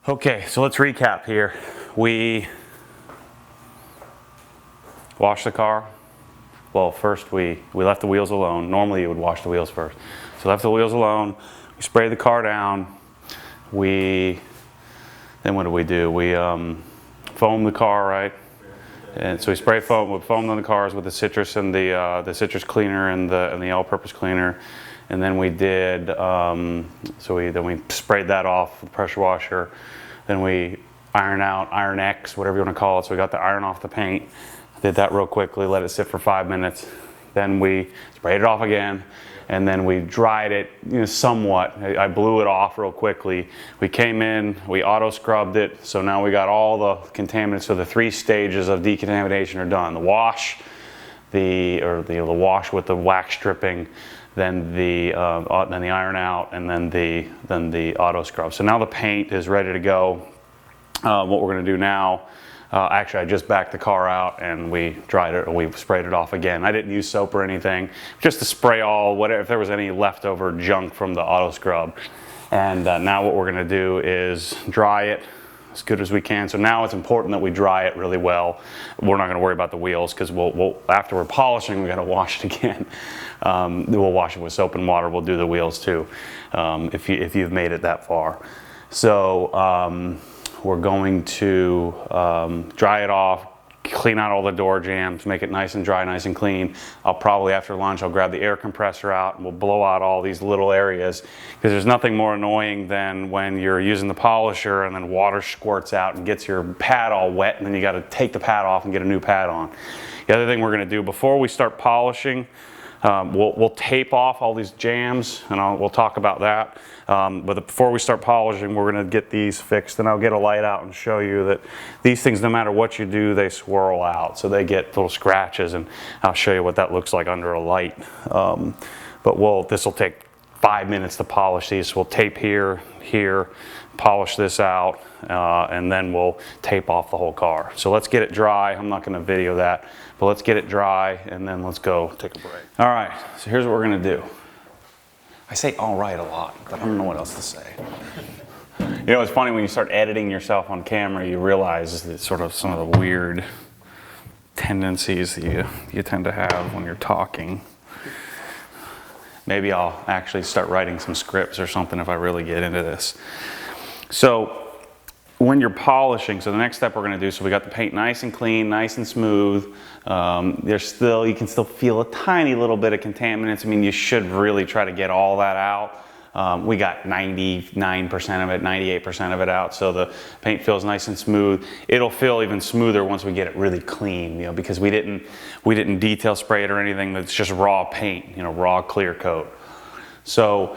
Okay, so let's recap here. We washed the car. Well, first we left the wheels alone. Normally you would wash the wheels first. So left the wheels alone. We sprayed the car down. Then what do we do? We foamed the car, right? And so we foamed on the cars with the citrus and the citrus cleaner and the all-purpose cleaner. And then we did, then we sprayed that off with the pressure washer. Then we iron X, whatever you want to call it. So we got the iron off the paint. Did that real quickly, let it sit for 5 minutes. Then we sprayed it off again. And then we dried it, somewhat. I blew it off real quickly. We came in, we auto scrubbed it. So now we got all the contaminants. So the 3 stages of decontamination are done. The wash, the wash with the wax stripping, then the iron out, and then the auto scrub. So now the paint is ready to go. What we're going to do now, actually I just backed the car out and we dried it, or we sprayed it off again. I didn't use soap or anything, just to spray all whatever, if there was any leftover junk from the auto scrub. And now what we're going to do is dry it as good as we can. So now it's important that we dry it really well. We're not going to worry about the wheels because we'll after we're polishing, we got to wash it again. We'll wash it with soap and water. We'll do the wheels too, if you've made it that far. So we're going to dry it off, clean out all the door jams, make it nice and dry, nice and clean. I'll probably, after lunch, I'll grab the air compressor out and we'll blow out all these little areas, because there's nothing more annoying than when you're using the polisher and then water squirts out and gets your pad all wet, and then you got to take the pad off and get a new pad on. The other thing we're going to do before we start polishing, we'll tape off all these jams, and we'll talk about that. But before we start polishing, we're going to get these fixed, and I'll get a light out and show you that these things, no matter what you do, they swirl out. So they get little scratches, and I'll show you what that looks like under a light. But this will take 5 minutes to polish these. So we'll tape here, polish this out, and then we'll tape off the whole car. So let's get it dry. I'm not going to video that, but let's get it dry, and then let's go take a break. All right, so here's what we're going to do. I say all right a lot, but I don't know what else to say. It's funny when you start editing yourself on camera, you realize that sort of some of the weird tendencies that you tend to have when you're talking. Maybe I'll actually start writing some scripts or something if I really get into this. So when you're polishing, so the next step we're going to do, so we got the paint nice and clean, nice and smooth. You can still feel a tiny little bit of contaminants. I mean, you should really try to get all that out. We got 99% of it, 98% of it out, so the paint feels nice and smooth. It'll feel even smoother once we get it really clean, because we didn't detail spray it or anything. That's just raw paint, raw clear coat. So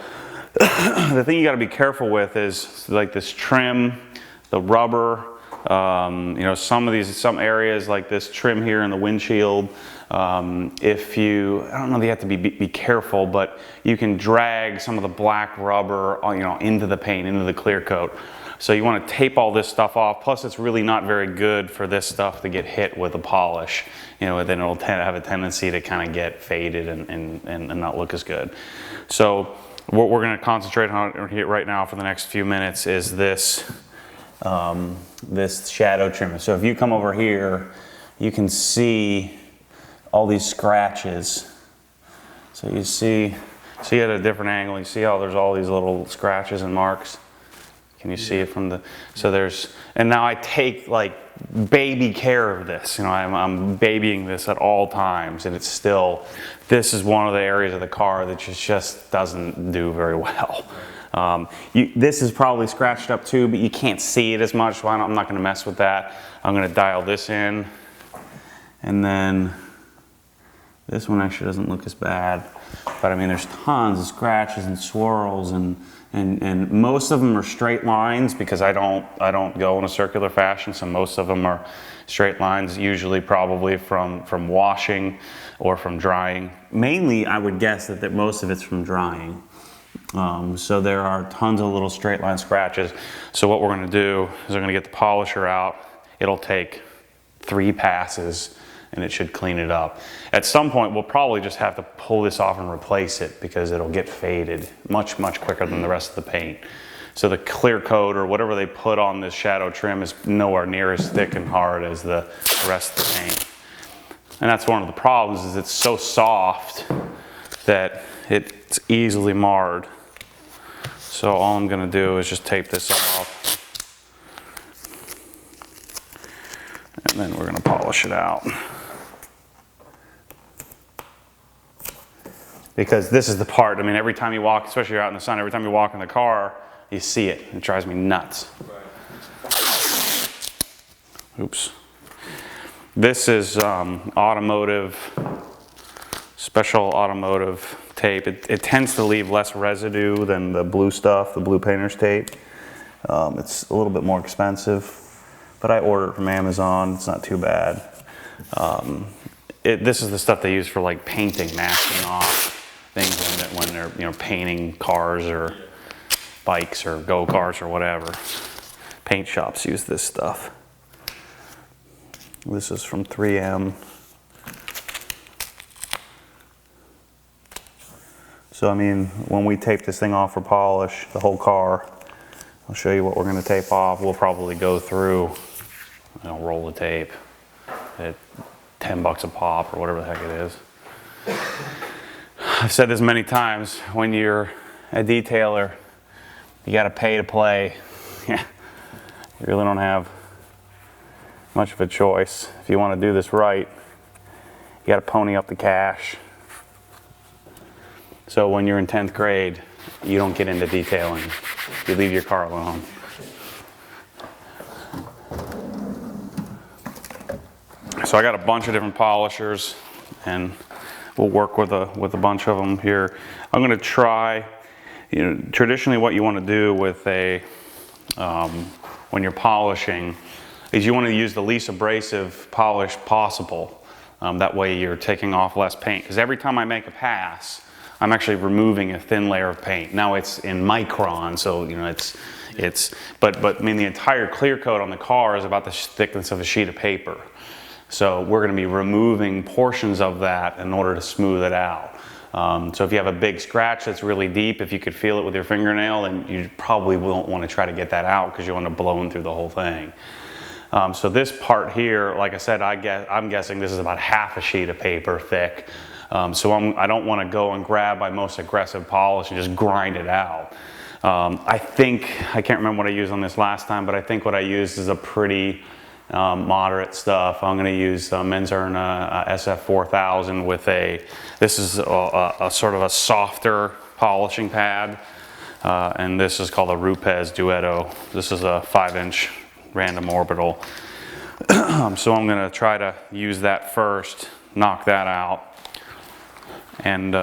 the thing you got to be careful with is like this trim, the rubber, some areas like this trim here in the windshield. I don't know that you have to be careful, but you can drag some of the black rubber, into the paint, into the clear coat. So you want to tape all this stuff off. Plus, it's really not very good for this stuff to get hit with a polish. Then it'll have a tendency to kind of get faded and not look as good. So what we're going to concentrate on right now for the next few minutes is this shadow trimmer. So if you come over here, you can see all these scratches. So you see at a different angle, you see how there's all these little scratches and marks. Can you see it from the, and now I take like baby care of this. I'm babying this at all times, and this is one of the areas of the car that just doesn't do very well. This is probably scratched up too, but you can't see it as much, so I'm not going to mess with that. I'm going to dial this in, and then this one actually doesn't look as bad, but I mean there's tons of scratches and swirls, and most of them are straight lines because I don't go in a circular fashion, so most of them are straight lines, usually probably from washing or from drying. Mainly I would guess that most of it's from drying. So there are tons of little straight line scratches. So what we're going to do is we're going to get the polisher out. It'll take 3 passes and it should clean it up. At some point we'll probably just have to pull this off and replace it because it'll get faded much quicker than the rest of the paint. So the clear coat or whatever they put on this shadow trim is nowhere near as thick and hard as the rest of the paint. And that's one of the problems, is it's so soft that it's easily marred. So all I'm gonna do is just tape this off. And then we're gonna polish it out. Because this is the part, I mean, every time you walk, especially out in the sun, every time you walk in the car, you see it. It drives me nuts. Oops. This is automotive, special automotive tape. It tends to leave less residue than the blue stuff, the blue painter's tape. It's a little bit more expensive, but I ordered it from Amazon. It's not too bad. This is the stuff they use for like painting, masking off things when they're painting cars or bikes or go-karts or whatever. Paint shops use this stuff. This is from 3M. So I mean, when we tape this thing off for polish, the whole car, I'll show you what we're going to tape off. We'll probably go through, roll the tape at $10 a pop or whatever the heck it is. I've said this many times, when you're a detailer, you got to pay to play. Yeah, you really don't have much of a choice. If you want to do this right, you got to pony up the cash. So when you're in 10th grade, you don't get into detailing. You leave your car alone. So I got a bunch of different polishers, and we'll work with a bunch of them here. I'm going to try, traditionally what you want to do with when you're polishing is you want to use the least abrasive polish possible. That way you're taking off less paint. Because every time I make a pass, I'm actually removing a thin layer of paint. Now it's in micron, so but I mean the entire clear coat on the car is about the thickness of a sheet of paper. So we're going to be removing portions of that in order to smooth it out. So if you have a big scratch that's really deep, if you could feel it with your fingernail, then you probably won't want to try to get that out because you want to blow through the whole thing. So this part here, like I said, I'm guessing this is about half a sheet of paper thick. So I don't want to go and grab my most aggressive polish and just grind it out. I can't remember what I used on this last time, but I think what I used is a pretty moderate stuff. I'm going to use Menzerna SF4000 with this is a sort of a softer polishing pad, and this is called a Rupes Duetto. This is a 5-inch random orbital. So I'm going to try to use that first, knock that out, and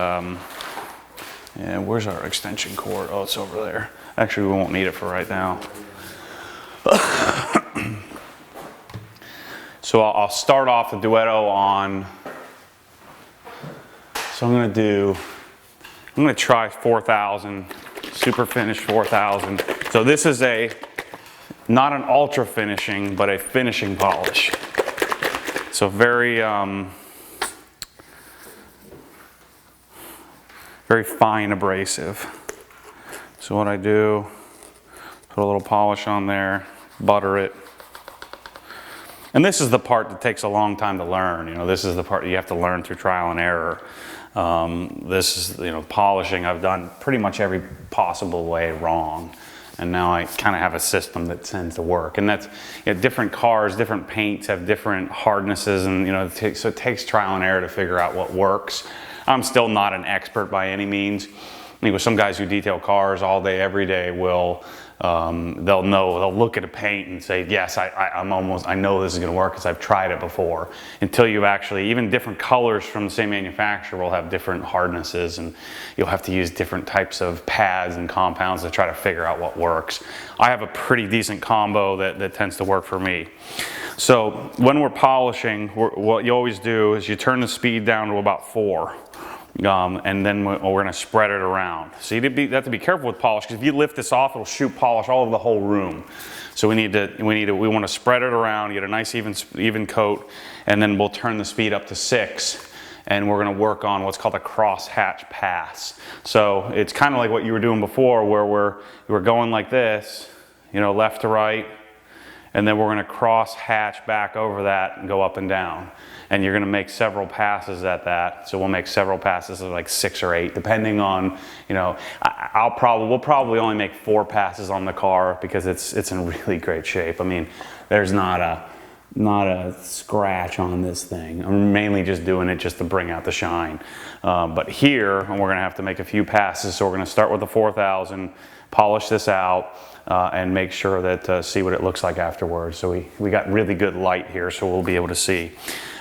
where's our extension cord? Oh, it's over there. Actually, we won't need it for right now. So I'll start off the Duetto on, so I'm going to try 4000, super finish 4000. So this is not an ultra finishing, but a finishing polish. So very, very fine abrasive. So what I do, put a little polish on there, butter it. And this is the part that takes a long time to learn. This is the part you have to learn through trial and error. This is, polishing. I've done pretty much every possible way wrong. And now I kind of have a system that tends to work. And that's, different cars, different paints have different hardnesses, and so it takes trial and error to figure out what works. I'm still not an expert by any means. Some guys who detail cars all day, every day will, they'll look at a paint and say, yes, I know this is going to work because I've tried it before. Until you actually, even different colors from the same manufacturer will have different hardnesses, and you'll have to use different types of pads and compounds to try to figure out what works. I have a pretty decent combo that tends to work for me. So when we're polishing, what you always do is you turn the speed down to about 4. And then we're going to spread it around. So you have to be careful with polish, because if you lift this off, it'll shoot polish all over the whole room. So we want to spread it around, get a nice even coat, and then we'll turn the speed up to 6. and we're going to work on what's called a crosshatch pass. So it's kind of like what you were doing before, where we're going like this, you know, left to right, and then we're going to cross hatch back over that and go up and down. And you're going to make several passes at that. So we'll make several passes of like 6 or 8, depending on, you know, we'll probably only make 4 passes on the car because it's in really great shape. I mean, there's not a scratch on this thing. I'm mainly just doing it just to bring out the shine. But here, we're going to have to make a few passes. So we're going to start with the 4000, polish this out, and make sure that see what it looks like afterwards. So we got really good light here, so we'll be able to see.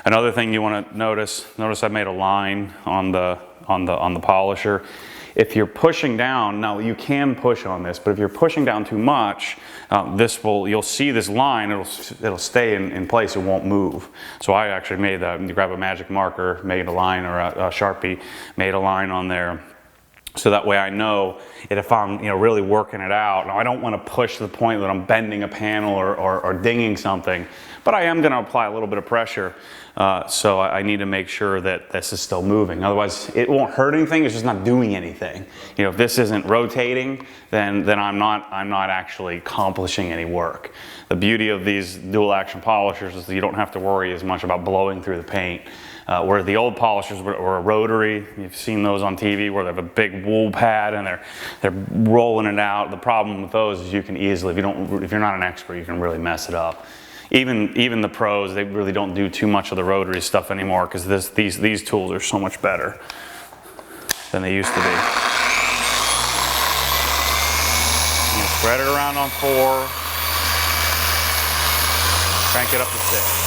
Another thing you want to notice I made a line on the polisher. If you're pushing down, now you can push on this, but if you're pushing down too much, you'll see this line, it'll stay in place, it won't move. So I actually made that. You grab a magic marker, made a line, or a Sharpie, made a line on there. So that way I know that if I'm, you know, really working it out. Now I don't want to push to the point that I'm bending a panel or dinging something, but I am going to apply a little bit of pressure. So I need to make sure that this is still moving. Otherwise, it won't hurt anything. It's just not doing anything. You know, if this isn't rotating, then I'm not actually accomplishing any work. The beauty of these dual action polishers is that you don't have to worry as much about blowing through the paint. Where the old polishers were a rotary, you've seen those on TV where they have a big wool pad and they're rolling it out. The problem with those is you can easily, if you're not an expert, you can really mess it up. Even the pros, they really don't do too much of the rotary stuff anymore because these tools are so much better than they used to be. You spread it around on 4, crank it up to 6.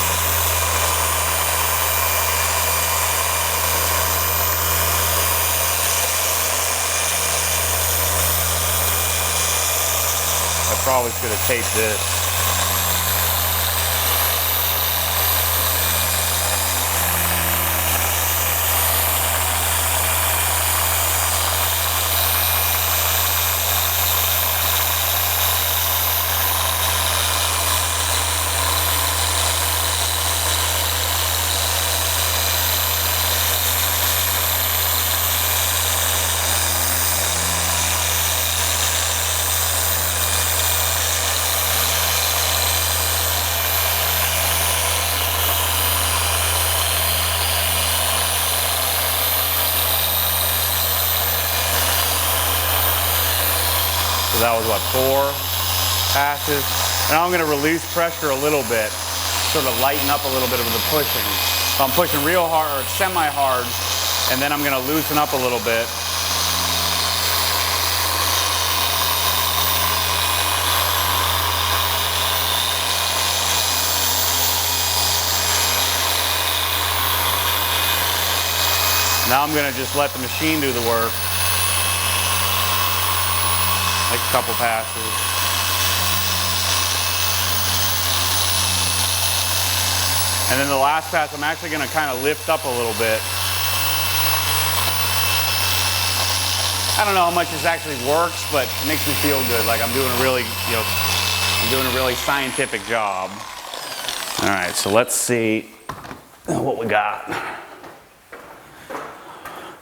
I probably should have taped this. So that was what, 4 passes? Now I'm going to release pressure a little bit, sort of lighten up a little bit of the pushing. So I'm pushing real hard, or semi-hard, and then I'm going to loosen up a little bit. Now I'm going to just let the machine do the work. Make a couple passes. And then the last pass, I'm actually going to kind of lift up a little bit. I don't know how much this actually works, but it makes me feel good. Like I'm doing a really, I'm doing a really scientific job. All right, so let's see what we got.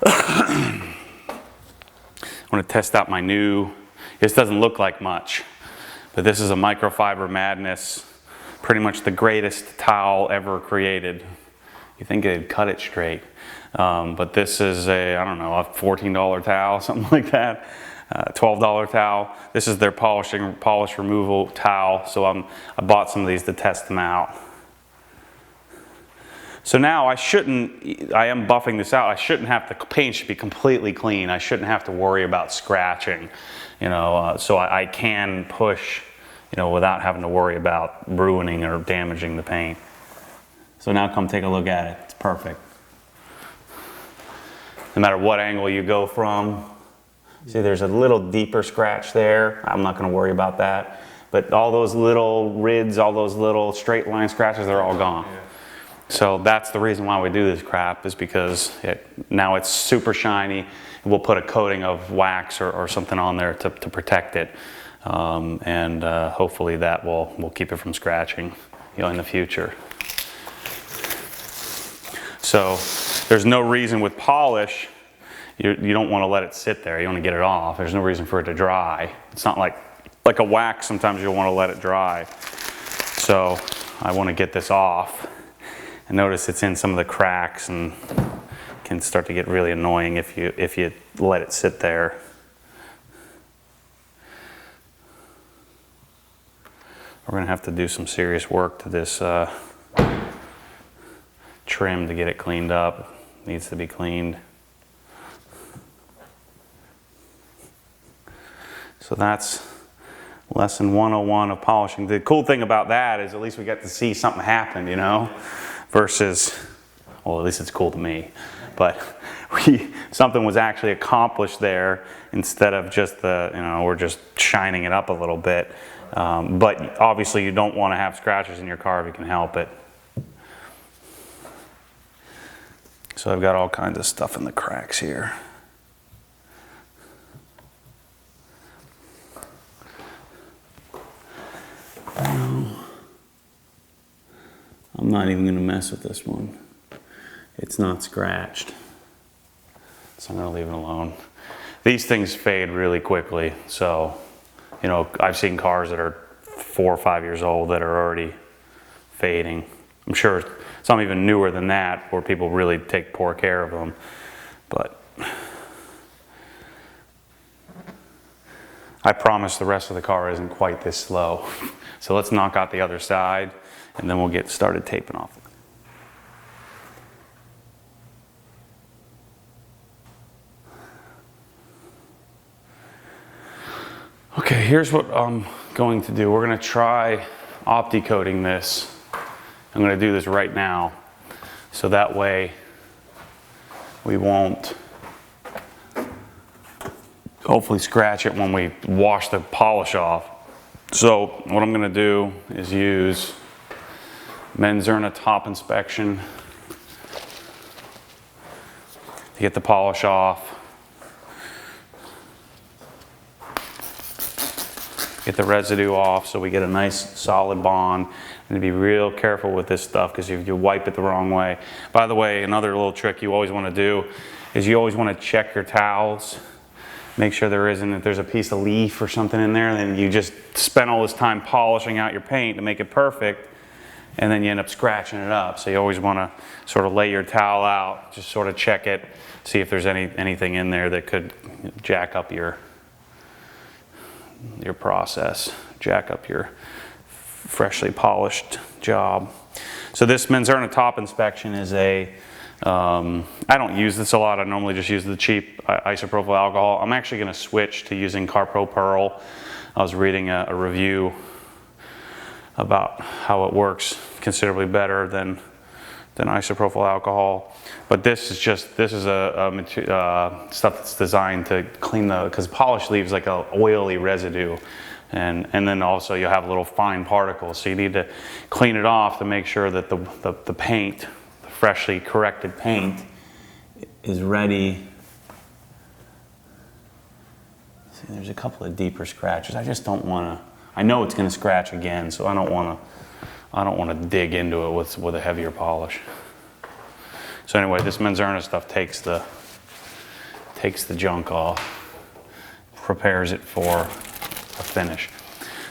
I want to test out my new. This doesn't look like much, but this is a Microfiber Madness, pretty much the greatest towel ever created. You think it'd cut it straight, but this is a, I don't know, a $14 towel, something like that, $12 towel. This is their polish removal towel, so I bought some of these to test them out. So now I am buffing this out. I shouldn't have, the paint should be completely clean. I shouldn't have to worry about scratching, so I can push, without having to worry about ruining or damaging the paint. So now come take a look at it. It's perfect. No matter what angle you go from. See, there's a little deeper scratch there. I'm not going to worry about that. But all those little rids, all those little straight line scratches, they're all gone. So that's the reason why we do this crap, is because now it's super shiny. We'll put a coating of wax or something on there to protect it. And hopefully that will keep it from scratching in the future. So there's no reason with polish, you don't want to let it sit there. You want to get it off. There's no reason for it to dry. It's not like a wax, sometimes you'll want to let it dry. So I want to get this off. And notice it's in some of the cracks and can start to get really annoying if you let it sit there. We're going to have to do some serious work to this trim to get it cleaned up. It needs to be cleaned. So that's lesson 101 of polishing. The cool thing about that is at least we get to see something happen, you know, versus, well, at least it's cool to me, but something was actually accomplished there instead of just we're just shining it up a little bit. But obviously you don't want to have scratches in your car if you can help it. So I've got all kinds of stuff in the cracks here. I'm not even going to mess with this one. It's not scratched. So I'm going to leave it alone. These things fade really quickly. So, you know, I've seen cars that are 4 or 5 years old that are already fading. I'm sure some even newer than that where people really take poor care of them. But I promise the rest of the car isn't quite this slow. So let's knock out the other side and then we'll get started taping off. Okay, here's what I'm going to do. We're going to try Opti coating this. I'm going to do this right now. So that way we won't hopefully scratch it when we wash the polish off. So what I'm going to do is use Menzerna top inspection to get the polish off. Get the residue off so we get a nice solid bond. And to be real careful with this stuff because if you wipe it the wrong way. By the way, another little trick you always want to do is you always want to check your towels. Make sure if there's a piece of leaf or something in there, then you just spent all this time polishing out your paint to make it perfect, and then you end up scratching it up. So you always want to sort of lay your towel out, just sort of check it, see if there's anything in there that could jack up your process, jack up your freshly polished job. So this Menzerna top inspection is I don't use this a lot. I normally just use the cheap isopropyl alcohol. I'm actually going to switch to using Carpro Pearl. I was reading a review about how it works considerably better than isopropyl alcohol. But this is a stuff that's designed to clean because polish leaves like a oily residue. And then also you'll have little fine particles. So you need to clean it off to make sure that the paint, the freshly corrected paint, is ready. See, there's a couple of deeper scratches. I just don't want to, I know it's going to scratch again, so I don't want to dig into it with a heavier polish. So anyway, this Menzerna stuff takes the junk off, prepares it for a finish.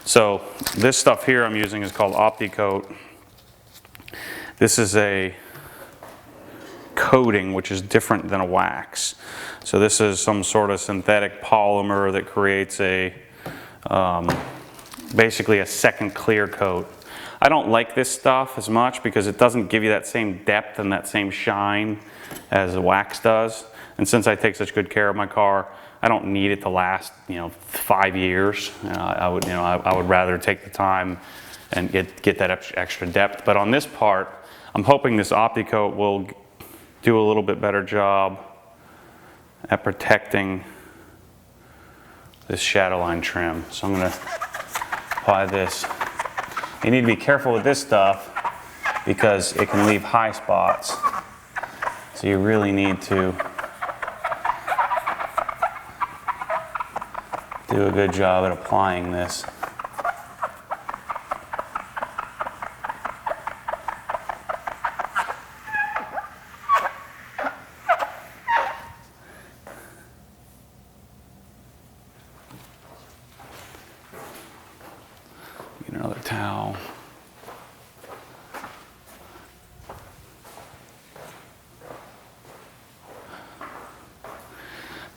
So this stuff here I'm using is called Opti Coat. This is a coating which is different than a wax. So this is some sort of synthetic polymer that creates basically a second clear coat. I don't like this stuff as much because it doesn't give you that same depth and that same shine as the wax does. And since I take such good care of my car, I don't need it to last, 5 years. I would rather take the time and get that extra depth. But on this part, I'm hoping this Opti Coat will do a little bit better job at protecting this shadow line trim. So I'm going to apply this. You need to be careful with this stuff because it can leave high spots. So you really need to do a good job at applying this. Get another towel.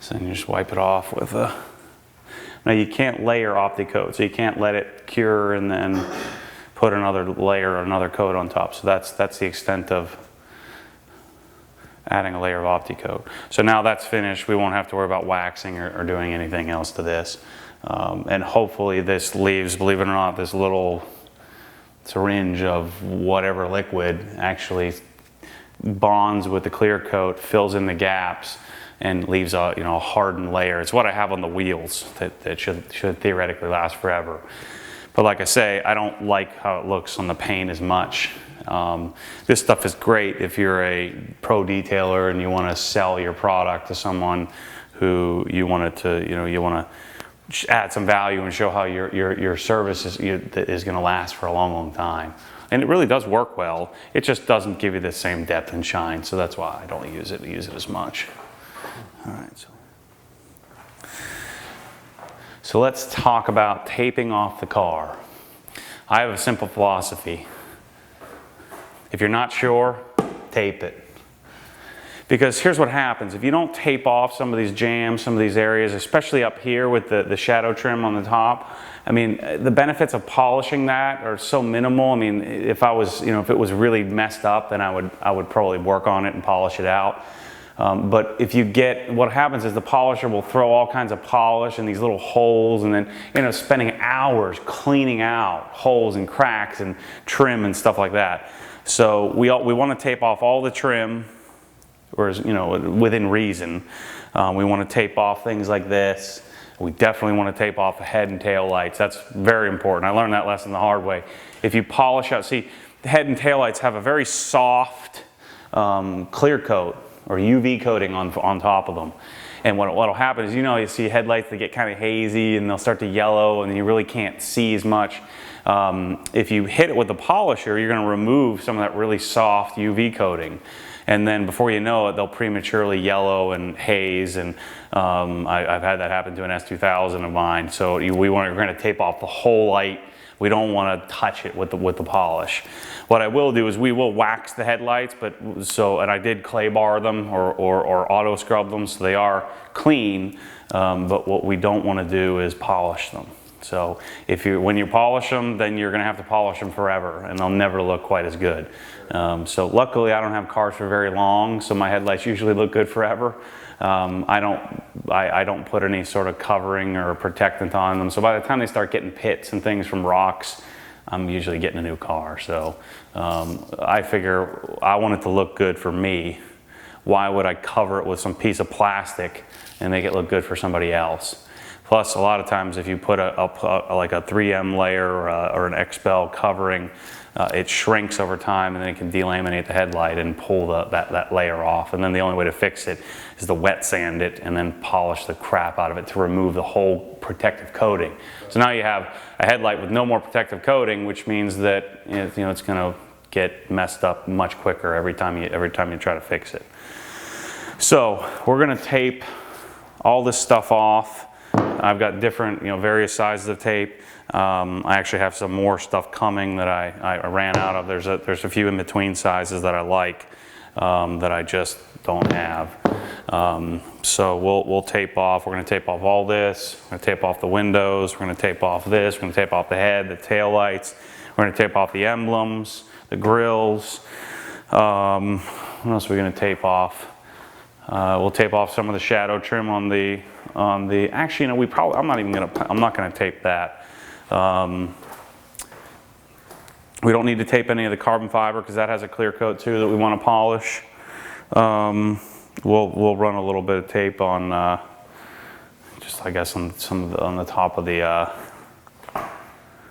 So then you just wipe it off with a... Now you can't layer Opti Coat, so you can't let it cure and then put another layer or another coat on top. So that's the extent of adding a layer of Opti Coat. So now that's finished, we won't have to worry about waxing or doing anything else to this. And hopefully this leaves, believe it or not, this little syringe of whatever liquid actually bonds with the clear coat, fills in the gaps, and leaves a, you know, a hardened layer. It's what I have on the wheels that should theoretically last forever. But like I say, I don't like how it looks on the paint as much. This stuff is great if you're a pro detailer and you want to sell your product to someone who you want it to, you know, you want to add some value and show how your service is going to last for a long, long time. And it really does work well. It just doesn't give you the same depth and shine. So that's why I don't use it as much. All right, so let's talk about taping off the car. I have a simple philosophy. If you're not sure, tape it. Because here's what happens. If you don't tape off some of these jams, some of these areas, especially up here with the shadow trim on the top, I mean, the benefits of polishing that are so minimal. I mean, if I was, you know, if it was really messed up, then I would probably work on it and polish it out. But if you get, what happens is the polisher will throw all kinds of polish in these little holes, and then, you know, spending hours cleaning out holes and cracks and trim and stuff like that. So we want to tape off all the trim, or, you know, within reason. We want to tape off things like this. We definitely want to tape off the head and tail lights. That's very important. I learned that lesson the hard way. If you polish out, see, the head and tail lights have a very soft clear coat or UV coating on top of them. And what'll happen is, you know, you see headlights that get kind of hazy and they'll start to yellow and you really can't see as much. If you hit it with the polisher, you're going to remove some of that really soft UV coating. And then before you know it, they'll prematurely yellow and haze. And I've had that happen to an S2000 of mine. So we're going to tape off the whole light. We don't want to touch it with the polish. What I will do is we will wax the headlights, and I did clay bar them or auto scrub them, so they are clean. But what we don't want to do is polish them. So when you polish them, then you're going to have to polish them forever, and they'll never look quite as good. So luckily, I don't have cars for very long, so my headlights usually look good forever. I don't put any sort of covering or protectant on them. So by the time they start getting pits and things from rocks, I'm usually getting a new car. So I figure I want it to look good for me. Why would I cover it with some piece of plastic and make it look good for somebody else? Plus, a lot of times if you put like a 3M layer or an XPEL covering, it shrinks over time, and then it can delaminate the headlight and pull that layer off. And then the only way to fix it is to wet sand it and then polish the crap out of it to remove the whole protective coating. So now you have a headlight with no more protective coating, which means that, you know, it's going to get messed up much quicker every time you try to fix it. So we're going to tape all this stuff off. I've got different, you know, various sizes of tape. I actually have some more stuff coming that I ran out of. There's a few in between sizes that I like that I just don't have. So we'll tape off. We're going to tape off all this. We're going to tape off the windows. We're going to tape off this. We're going to tape off the head, the tail lights. We're going to tape off the emblems, the grills. What else are we going to tape off? We'll tape off some of the shadow trim on the. Actually, you know, I'm not going to tape that. We don't need to tape any of the carbon fiber because that has a clear coat too that we want to polish. We'll run a little bit of tape on, just I guess on the top of the.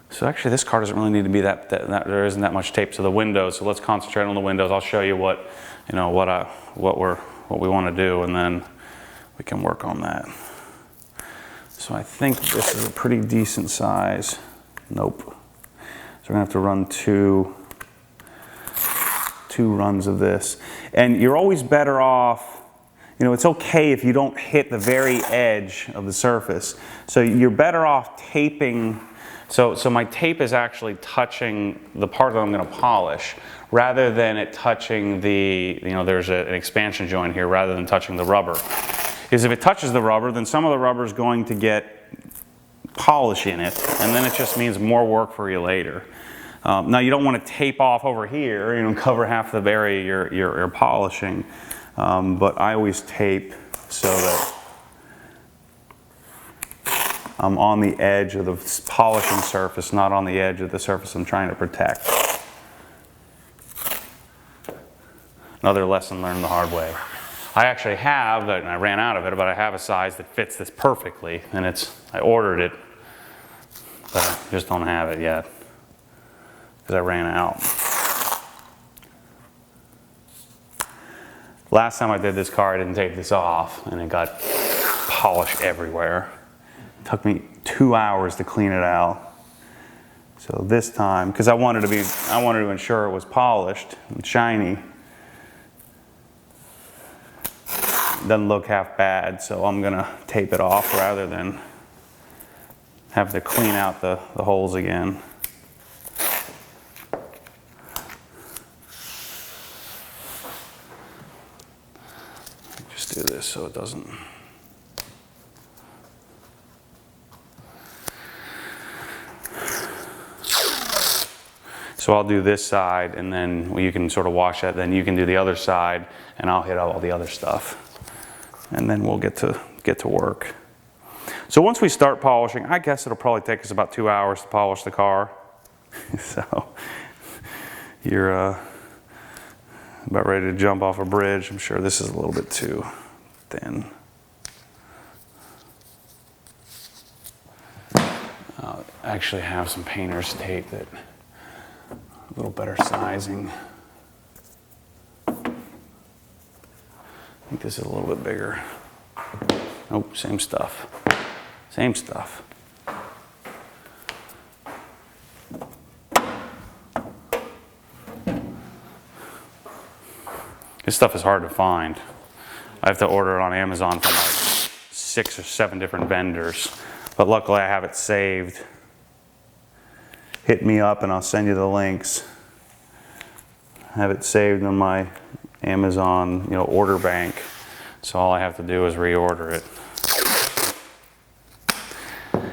So actually, this car doesn't really need to be that there isn't that much tape to the windows. So let's concentrate on the windows. I'll show you what we want to do, and then we can work on that. So I think this is a pretty decent size. Nope. So we're gonna have to run two runs of this. And you're always better off, you know, it's okay if you don't hit the very edge of the surface. So you're better off taping So my tape is actually touching the part that I'm going to polish, rather than it touching the, there's an expansion joint here, rather than touching the rubber. Because if it touches the rubber, then some of the rubber is going to get polish in it, and then it just means more work for you later. Now you don't want to tape off over here, cover half the area you're polishing, but I always tape so that I'm on the edge of the polishing surface, not on the edge of the surface I'm trying to protect. Another lesson learned the hard way. I actually have, and I ran out of it, but I have a size that fits this perfectly, and I ordered it, but I just don't have it yet, because I ran out. Last time I did this car, I didn't take this off, and it got polish everywhere. It took me 2 hours to clean it out. So this time, because I wanted to ensure it was polished and shiny. Doesn't look half bad, so I'm gonna tape it off rather than have to clean out the holes again. Just do this so it doesn't. So I'll do this side, and then you can sort of wash that, then you can do the other side, and I'll hit all the other stuff. And then we'll get to work. So once we start polishing, I guess it'll probably take us about 2 hours to polish the car. So you're about ready to jump off a bridge. I'm sure this is a little bit too thin. I actually have some painter's tape that a little better sizing. I think this is a little bit bigger. Nope, same stuff. Same stuff. This stuff is hard to find. I have to order it on Amazon from like 6 or 7 different vendors. But luckily I have it saved. Hit me up and I'll send you the links. I have it saved on my Amazon, order bank. So all I have to do is reorder it.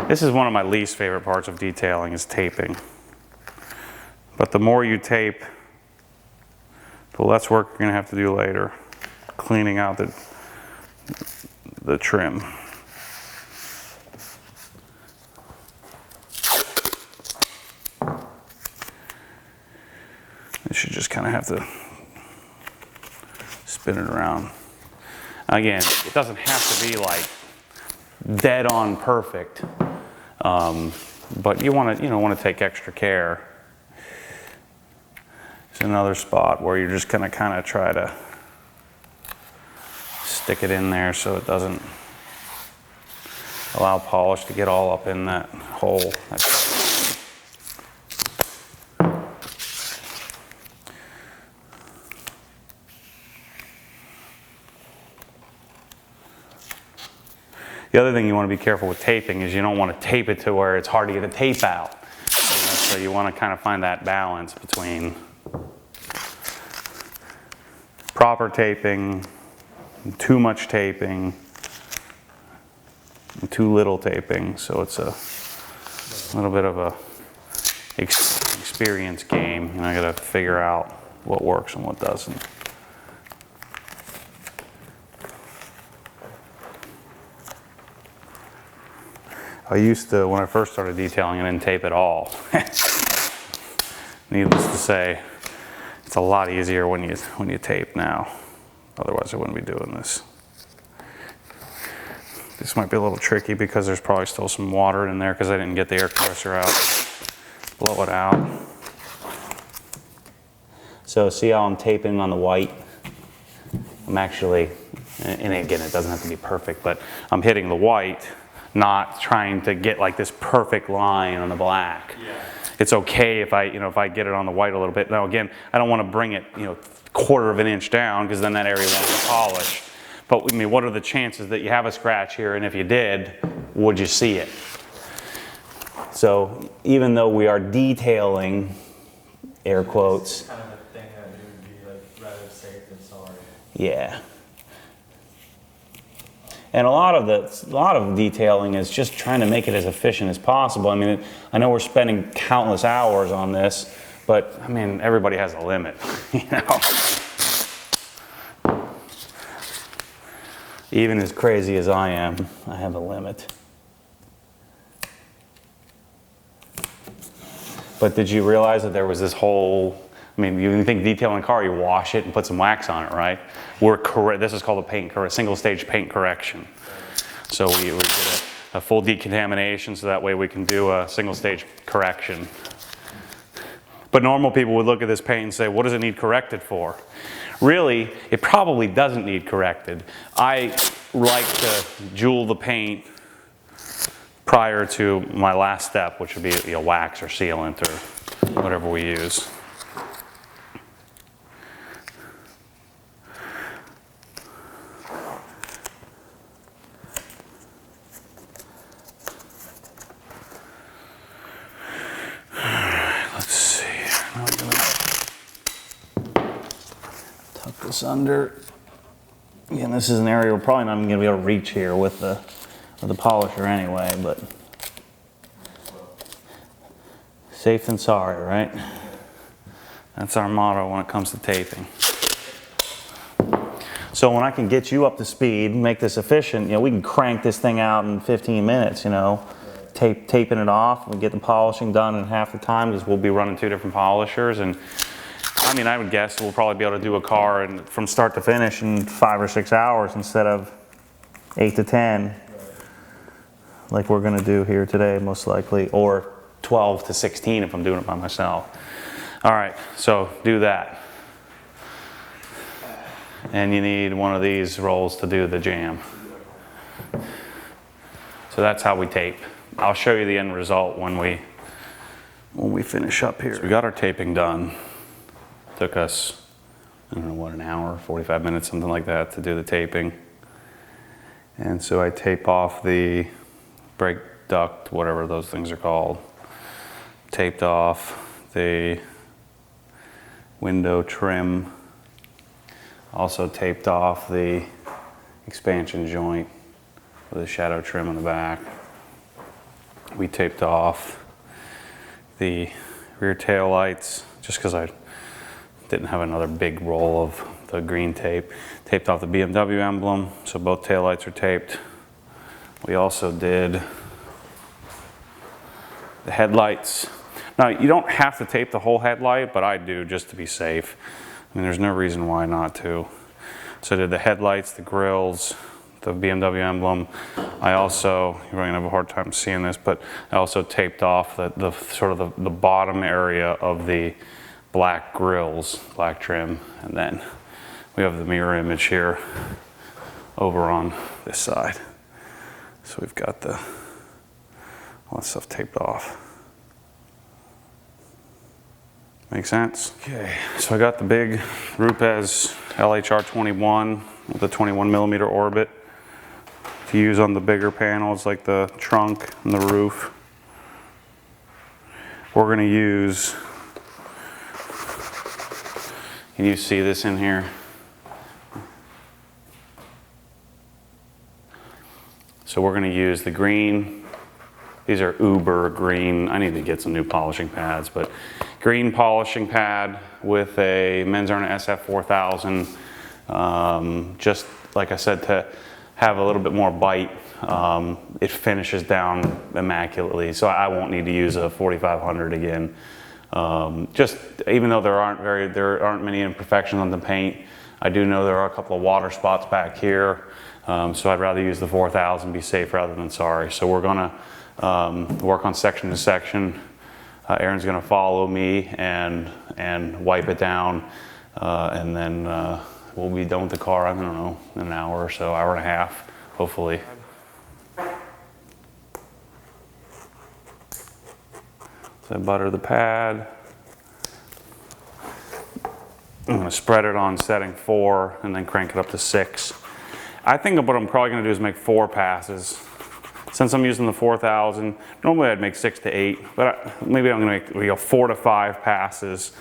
This is one of my least favorite parts of detailing, is taping. But the more you tape, the less work you're gonna have to do later, cleaning out the trim. You should just kind of have to spin it around. Again, it doesn't have to be like dead on perfect, but you want to take extra care. It's another spot where you're just gonna kind of try to stick it in there so it doesn't allow polish to get all up in that hole. The other thing you want to be careful with taping is you don't want to tape it to where it's hard to get the tape out. So you want to kind of find that balance between proper taping, too much taping, and too little taping. So it's a little bit of a experience game. I got to figure out what works and what doesn't. I used to, when I first started detailing, I didn't tape at all. Needless to say, it's a lot easier when you tape now. Otherwise I wouldn't be doing this. This might be a little tricky because there's probably still some water in there because I didn't get the air compressor out. Blow it out. So see how I'm taping on the white? I'm actually, and again, it doesn't have to be perfect, but I'm hitting the white, not trying to get like this perfect line on the black. Yeah. It's okay if I get it on the white a little bit. Now again, I don't want to bring it, 1/4 of an inch down, because then that area won't be polished. But I mean, what are the chances that you have a scratch here, and if you did, would you see it? So even though we are detailing, air quotes. Kind of a thing that it would be like rather safe than sorry. Yeah. And a lot of detailing is just trying to make it as efficient as possible. I mean, I know we're spending countless hours on this, but I mean, everybody has a limit, you know. Even as crazy as I am, I have a limit. But did you realize that there was this whole, I mean, you think detailing a car, you wash it and put some wax on it, right? This is called a single stage paint correction. So we did a full decontamination, so that way we can do a single stage correction. But normal people would look at this paint and say, what does it need corrected for? Really, it probably doesn't need corrected. I like to jewel the paint prior to my last step, which would be wax or sealant or whatever we use. Under. Again, this is an area we're probably not even going to be able to reach here with the polisher anyway, but safe than sorry, right? That's our motto when it comes to taping. So when I can get you up to speed, make this efficient, you know, we can crank this thing out in 15 minutes, you know, taping it off. We get the polishing done in half the time because we'll be running 2 different polishers. And I mean, I would guess we'll probably be able to do a car from start to finish in 5 or 6 hours instead of 8 to 10, like we're going to do here today, most likely, or 12 to 16 if I'm doing it by myself. All right, so do that. And you need one of these rolls to do the jam. So that's how we tape. I'll show you the end result when we finish up here. So we got our taping done. Took us, I don't know what, an hour, 45 minutes, something like that, to do the taping. And so I tape off the brake duct, whatever those things are called. Taped off the window trim. Also taped off the expansion joint with the shadow trim on the back. We taped off the rear tail lights just because I didn't have another big roll of the green tape. Taped off the BMW emblem, so both taillights are taped. We also did the headlights. Now, you don't have to tape the whole headlight, but I do just to be safe. I mean, there's no reason why not to. So I did the headlights, the grills, the BMW emblem. I also, you're going to have a hard time seeing this, but I also taped off the sort of the bottom area of the black grills, black trim, and then we have the mirror image here over on this side. So we've got all that stuff taped off. Make sense? Okay, so I got the big Rupes LHR 21 with the 21 millimeter orbit to use on the bigger panels like the trunk and the roof. We're going to use, can you see this in here? So we're going to use the green. These are uber green. I need to get some new polishing pads, but green polishing pad with a Menzarna SF4000. Just like I said, to have a little bit more bite. It finishes down immaculately, so I won't need to use a 4500 again. Just even though there aren't many imperfections on the paint, I do know there are a couple of water spots back here. So I'd rather use the 4000, be safe rather than sorry. So we're gonna work on section to section. Aaron's gonna follow me and wipe it down, and then we'll be done with the car, I don't know, in an hour or so, hour and a half, hopefully. So I butter the pad. I'm gonna spread it on setting 4 and then crank it up to 6. I think what I'm probably gonna do is make 4 passes Since I'm using the 4000, normally I'd make 6 to 8, but maybe I'm gonna make 4 to 5 passes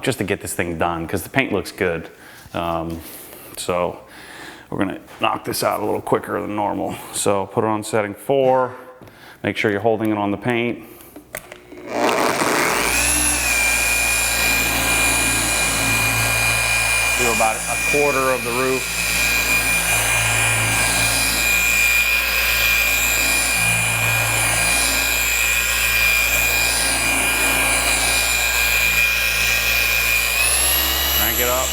just to get this thing done, because the paint looks good. So we're gonna knock this out a little quicker than normal. So put it on setting 4, make sure you're holding it on the paint. Do about 1/4 of the roof. Crank it up.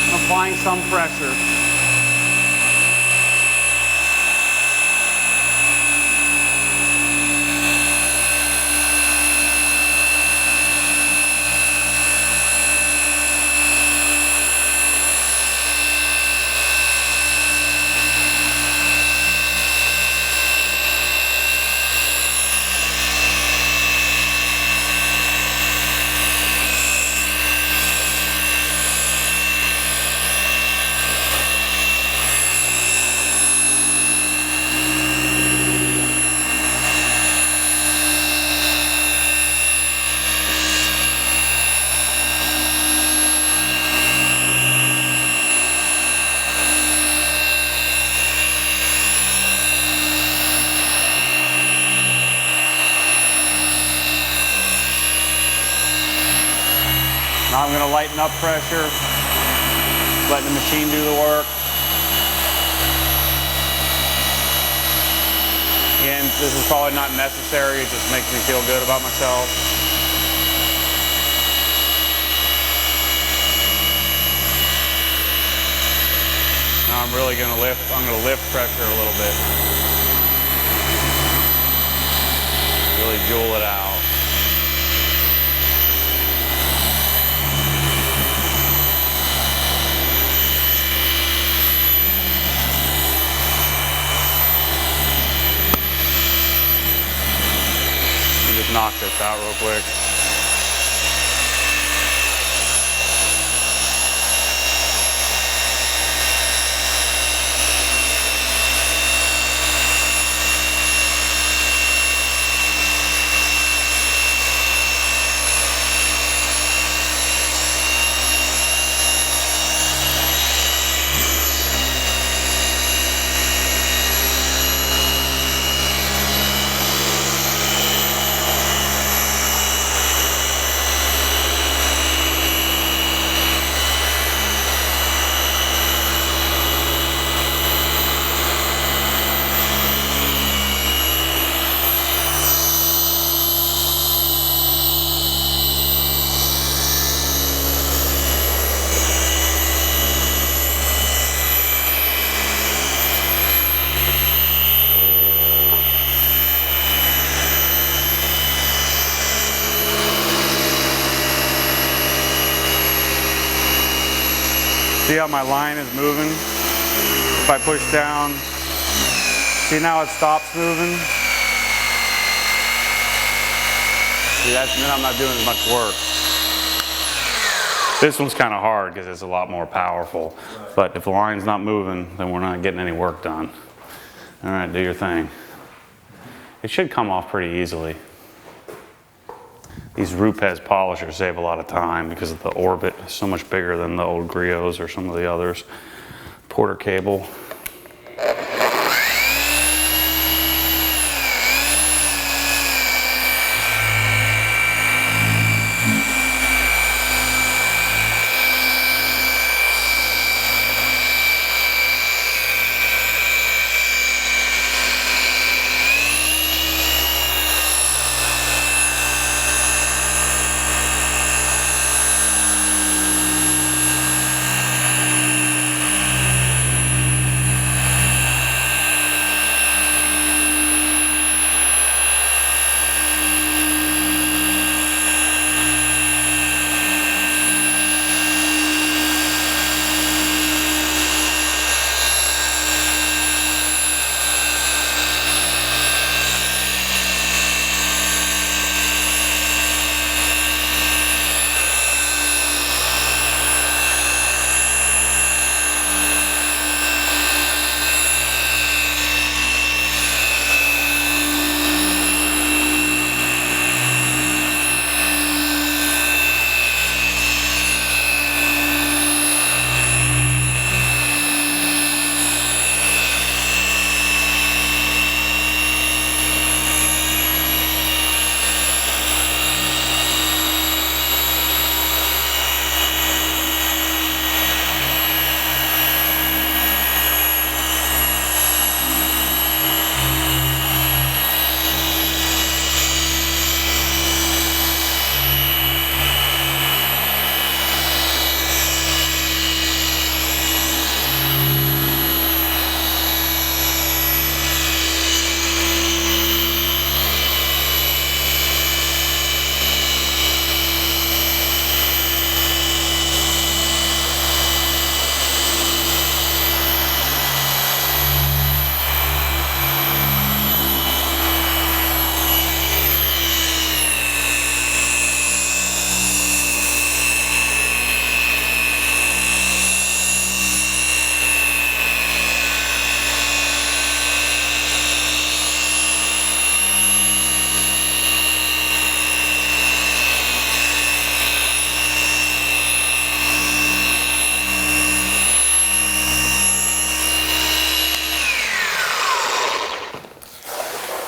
I'm applying some pressure. Now I'm going to lighten up pressure, letting the machine do the work. Again, this is probably not necessary, it just makes me feel good about myself. Now I'm really going to lift pressure a little bit. Really jewel it out. Knock this out real quick. See how my line is moving? If I push down, see now it stops moving? See, then I'm not doing as much work. This one's kind of hard because it's a lot more powerful. But if the line's not moving, then we're not getting any work done. All right, do your thing. It should come off pretty easily. These Rupes polishers save a lot of time because of the orbit is so much bigger than the old Griots or some of the others. Porter cable.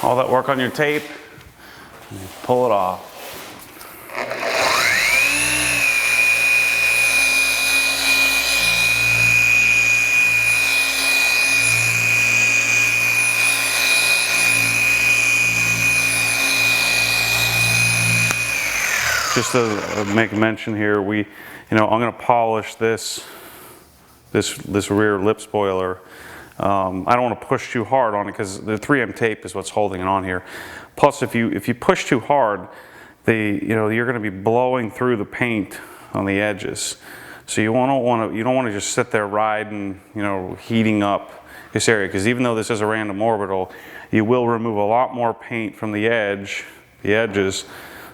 all that work on your tape, and you pull it off. Just to make a mention here, I'm going to polish this rear lip spoiler. I don't want to push too hard on it because the 3M tape is what's holding it on here. Plus, if you push too hard, you're going to be blowing through the paint on the edges. So you don't want to just sit there riding, heating up this area, because even though this is a random orbital, you will remove a lot more paint from the edges,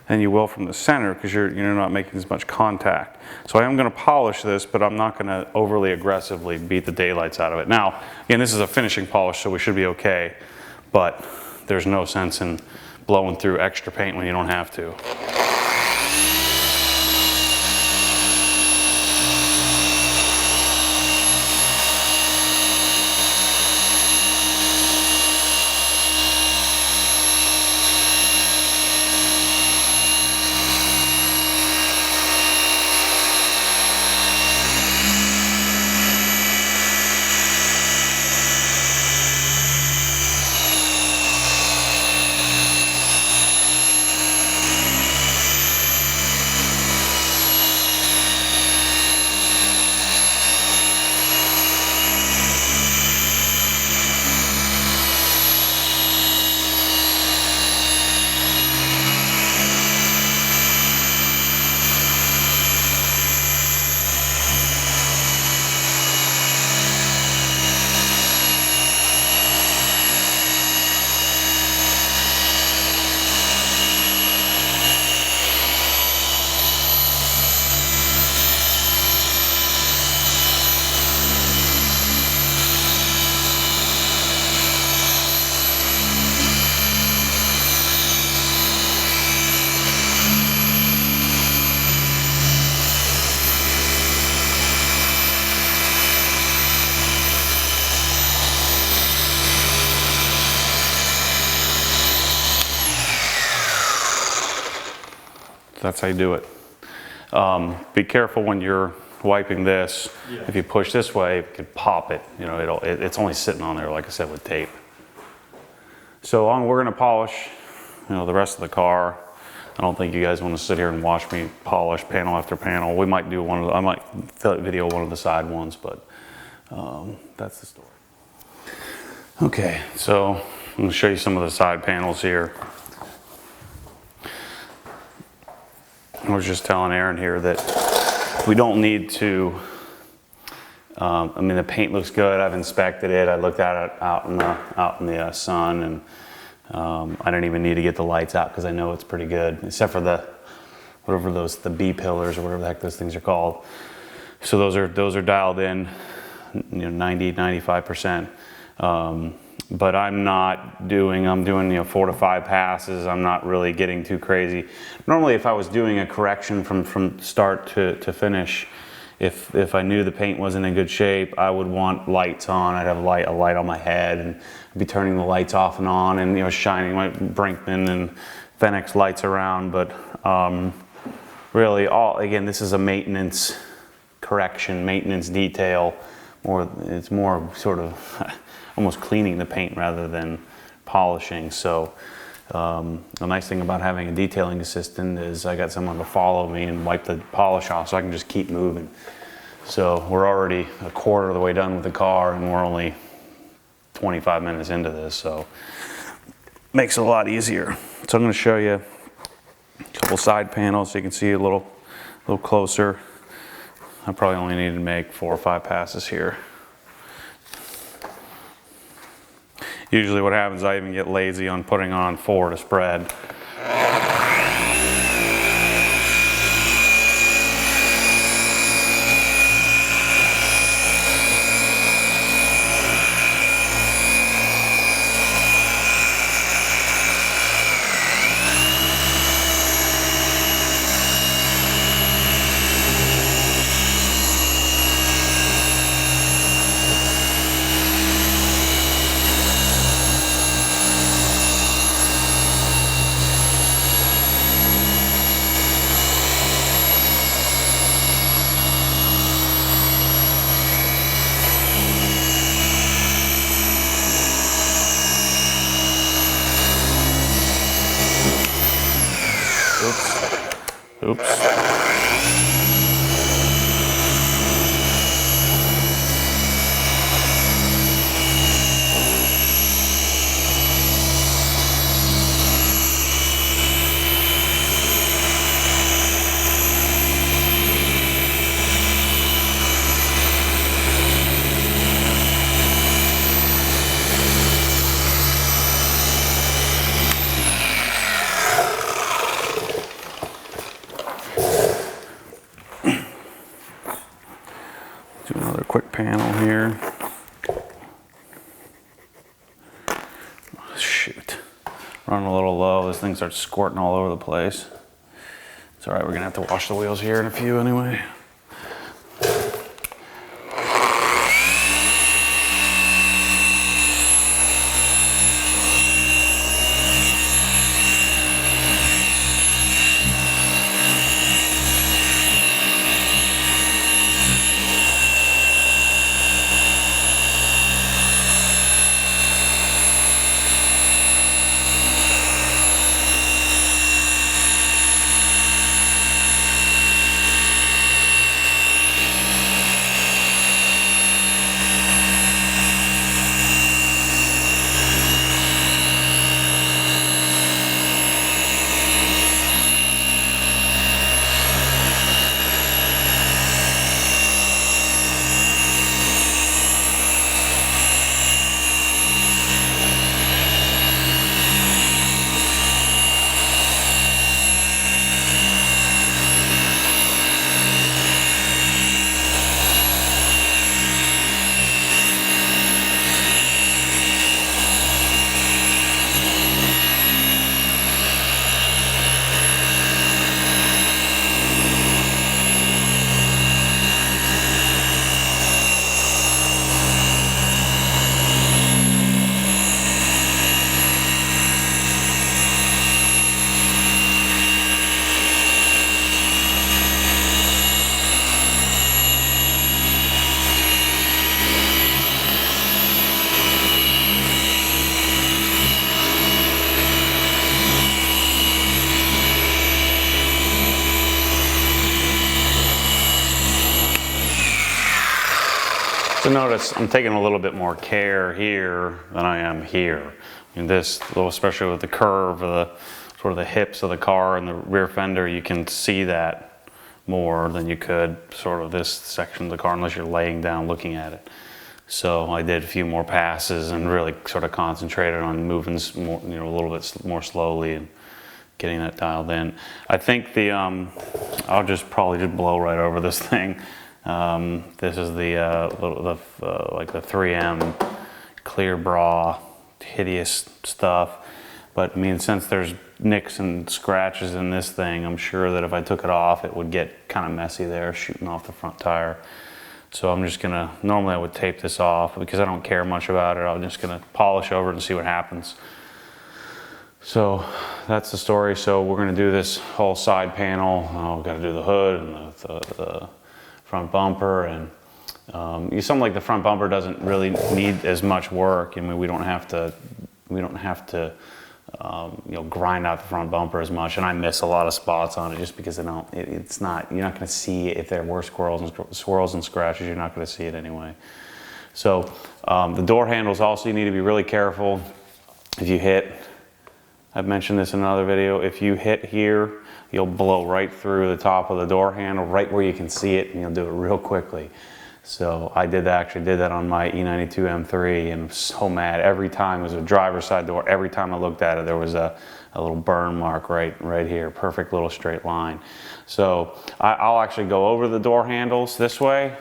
than you will from the center, because you're not making as much contact. So I am going to polish this, but I'm not going to overly aggressively beat the daylights out of it. Now, again, this is a finishing polish, so we should be okay, but there's no sense in blowing through extra paint when you don't have to. That's how you do it. Be careful when you're wiping this. Yeah. If you push this way, it could pop it. It's only sitting on there, like I said, with tape. So we're going to polish, the rest of the car. I don't think you guys want to sit here and watch me polish panel after panel. We might do I might video one of the side ones, but that's the story. Okay, so I'm going to show you some of the side panels here. I was just telling Aaron here that we don't need to, the paint looks good. I've inspected it. I looked at it out in the sun, and I don't even need to get the lights out because I know it's pretty good, except for the B pillars or whatever the heck those things are called. So those are dialed in, 90, 95%. But I'm doing 4 to 5 passes. I'm not really getting too crazy. Normally, if I was doing a correction from start to finish, if I knew the paint wasn't in good shape, I would want lights on. I'd have a light on my head and be turning the lights off and on, and shining my Brinkman and Fenix lights around. But really, again, this is a maintenance correction, maintenance detail. It's more sort of almost cleaning the paint rather than polishing. So the nice thing about having a detailing assistant is I got someone to follow me and wipe the polish off, so I can just keep moving. So we're already a quarter of the way done with the car, and we're only 25 minutes into this, so makes it a lot easier. So I'm going to show you a couple side panels so you can see a little closer. I probably only need to make 4 or 5 passes here. Usually what happens, I even get lazy on putting on 4 to spread. Oops. Do another quick panel here. Shoot. Running a little low, this thing starts squirting all over the place. It's alright, we're gonna have to wash the wheels here in a few anyway. So notice I'm taking a little bit more care here than I am here. In this, especially with the curve of the sort of the hips of the car and the rear fender, you can see that more than you could sort of this section of the car unless you're laying down looking at it. So I did a few more passes and really sort of concentrated on moving more, a little bit more slowly and getting that dialed in. I think the I'll just probably just blow right over this thing. This is the like the 3M clear bra, hideous stuff. But I mean, since there's nicks and scratches in this thing, I'm sure that if I took it off, it would get kind of messy there, shooting off the front tire. So I'm just gonna, normally I would tape this off because I don't care much about it. I'm just gonna polish over it and see what happens. So that's the story. So we're gonna do this whole side panel. We've gotta do the hood and the front bumper, and something like the front bumper doesn't really need as much work. I mean, we don't have to grind out the front bumper as much, and I miss a lot of spots on it just because you're not going to see it. If there were swirls and scratches, you're not going to see it anyway. So the door handles also, you need to be really careful. If you hit, I've mentioned this in another video, if you hit here, you'll blow right through the top of the door handle, right where you can see it, and you'll do it real quickly. So I actually did that on my E92 M3, and I'm so mad. Every time, it was a driver's side door, every time I looked at it, there was a little burn mark right here, perfect little straight line. So I'll actually go over the door handles this way,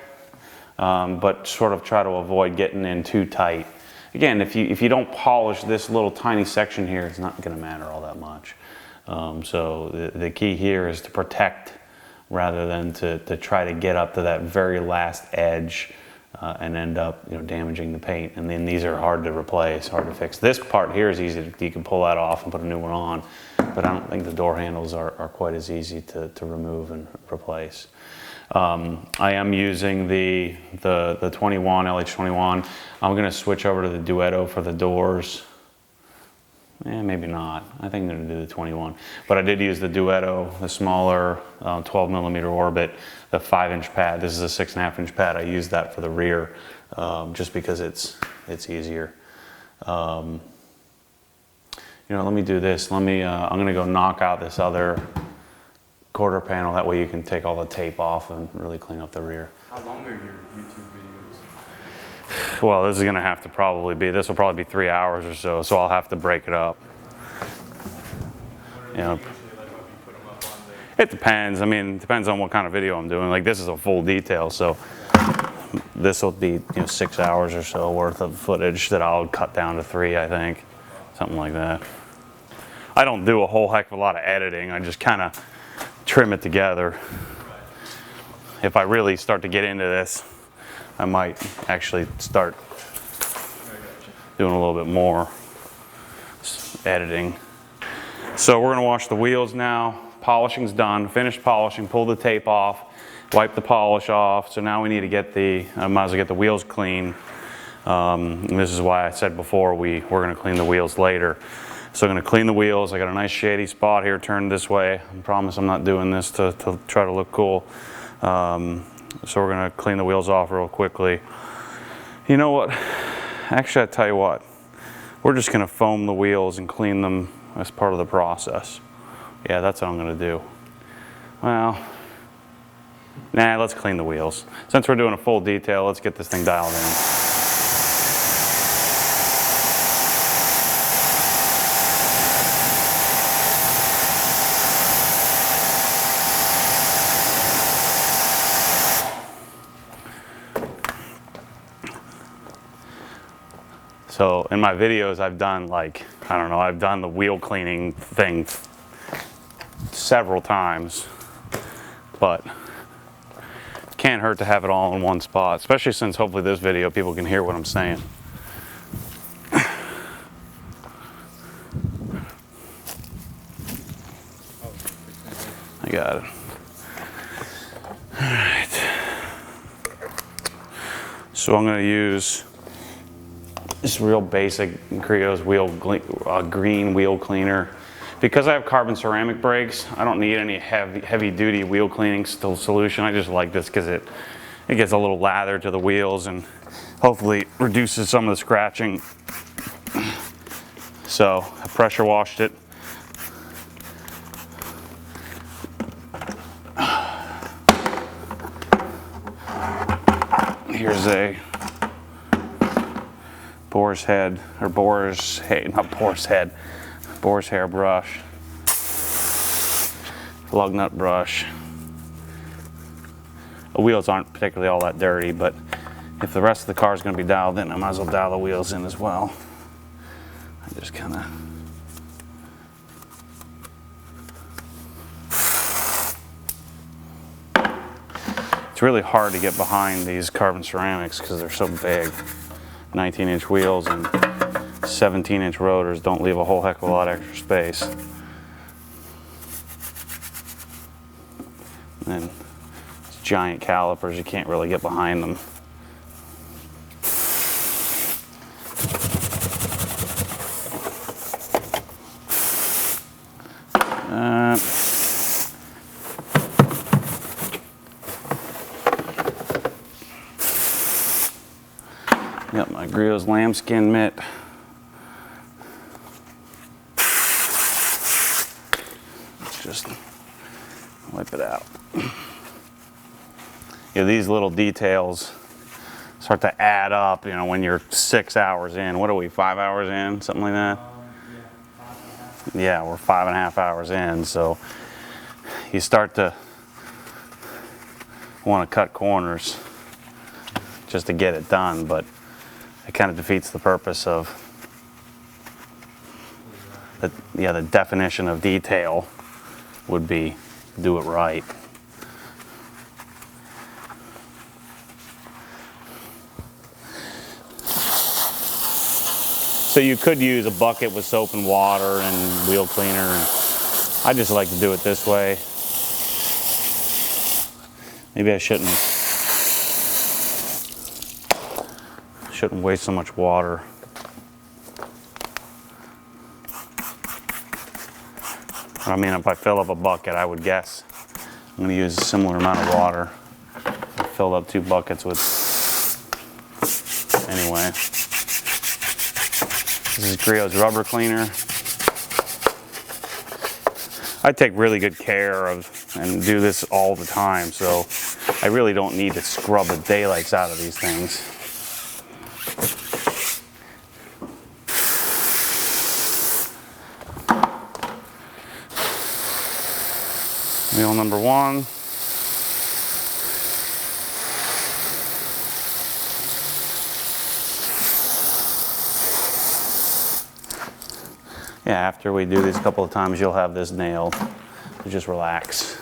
but sort of try to avoid getting in too tight. Again, if you don't polish this little tiny section here, it's not gonna matter all that much. So the key here is to protect rather than to try to get up to that very last edge and end up damaging the paint. And then these are hard to replace, hard to fix. This part here is easy, you can pull that off and put a new one on, but I don't think the door handles are quite as easy to remove and replace. I am using the 21, LH21. I'm gonna switch over to the Duetto for the doors. Maybe not. I think I'm gonna do the 21. But I did use the Duetto, the smaller 12 millimeter orbit, the 5-inch pad. This is a 6.5-inch pad. I used that for the rear just because it's easier. You know, let me do this. I'm gonna go knock out this other quarter panel. That way you can take all the tape off and really clean up the rear. How long are your YouTube videos? Well, this is gonna have to this will probably be 3 hours or so, so I'll have to break it up. What are they Yeah. usually like when you put them up on the... It depends. I mean, it depends on what kind of video I'm doing. Like this is a full detail, so this will be 6 hours or so worth of footage that I'll cut down to 3, I think, something like that. I don't do a whole heck of a lot of editing. I just kind of trim it together. If I really start to get into this, I might actually start doing a little bit more editing. So we're gonna wash the wheels now. Polishing's done, finished polishing, pull the tape off, wipe the polish off. So now we need to get I might as well get the wheels clean. And this is why I said before we're gonna clean the wheels later. So I'm gonna clean the wheels. I got a nice shady spot here turned this way. I promise I'm not doing this to try to look cool. So we're gonna clean the wheels off real quickly. You know what? Actually, I tell you what. We're just gonna foam the wheels and clean them as part of the process. Yeah, that's what I'm gonna do. Well, nah, let's clean the wheels. Since we're doing a full detail, let's get this thing dialed in. So in my videos, I've done I've done the wheel cleaning thing several times, but it can't hurt to have it all in one spot, especially since hopefully this video people can hear what I'm saying. I got it. All right. So I'm going to use this real basic Creo's green wheel cleaner. Because I have carbon ceramic brakes, I don't need any heavy duty wheel cleaning solution. I just like this because it gets a little lather to the wheels and hopefully reduces some of the scratching. So I pressure washed it. Here's a boar's hair brush, lug nut brush. The wheels aren't particularly all that dirty, but if the rest of the car is going to be dialed in, I might as well dial the wheels in as well. I just kind of it's really hard to get behind these carbon ceramics because they're so big. 19-inch wheels and 17-inch rotors don't leave a whole heck of a lot of extra space. And then these giant calipers, you can't really get behind them. Got my Griot's lambskin mitt. Let's just wipe it out. These little details start to add up, when you're 6 hours in. What are we, 5 hours in? Something like that? Yeah, we're 5.5 hours in, so you start to want to cut corners just to get it done, but it kind of defeats the purpose of the definition of detail would be do it right. So you could use a bucket with soap and water and wheel cleaner, and I just like to do it this way. Maybe I shouldn't waste so much water. I mean, if I fill up a bucket, I would guess I'm gonna use a similar amount of water. I filled up 2 buckets with, anyway. This is Griot's rubber cleaner. I take really good care of and do this all the time, so I really don't need to scrub the daylights out of these things. Wheel number 1. Yeah, after we do these a couple of times, you'll have this nailed. So just relax.